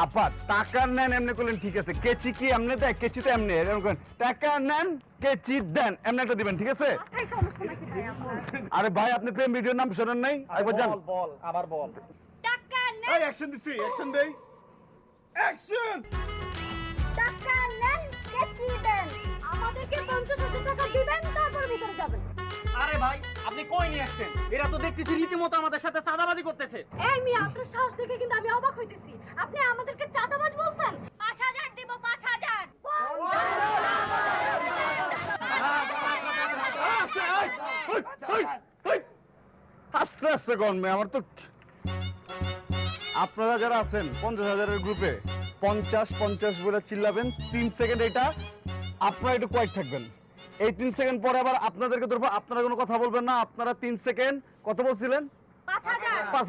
আপা টাকা নেন এমনি করলেন ঠিক আছে, কেচি কি এমনি দেয়? কেচি তো এমনি এরকম করেন, টাকা নেন কেচি দেন এমনি একটা দিবেন, ঠিক আছে? মাথায় সমস্যা নাকি ভাই আপনার? আরে ভাই আপনি প্রেম ভিডিওর নাম শোনেন নাই? একবার যান। বল আবার বল। টাকা নেন, এই অ্যাকশন দিছি, অ্যাকশন দেই, অ্যাকশন। টাকা নেন, কেচি দেন। আমাদেরকে 50,000 টাকা দিবেন, তারপর ভিতরে যাবেন। আরে ভাই আপনি কই নিয়ে আসছেন? এরা তো দেখতেছি রীতিমতো আমাদের সাথে চাঁদাবাজি করতেছে। এই মিয়া, আপনার সাহস দেখে কিন্তু আমি অবাক হইতেছি। আপনি আমাদেরকে চাঁদাবাজ বলছেন? 5,000 দিব, 5,000। আস্তে আস্তে কমবে আমার তো। আপনারা যারা আছেন 50,000-এর গ্রুপে 50-50 বলে চিল্লাবেন 3 সেকেন্ড, এটা আপনারা একটু কোয়াইট থাকবেন। এই 3 সেকেন্ড পরে আবার আপনাদেরকে ধরবো, আপনারা কোনো কথা বলবেন না। আপনারা 3 সেকেন্ড কত বলছিলেন? 5,000। 5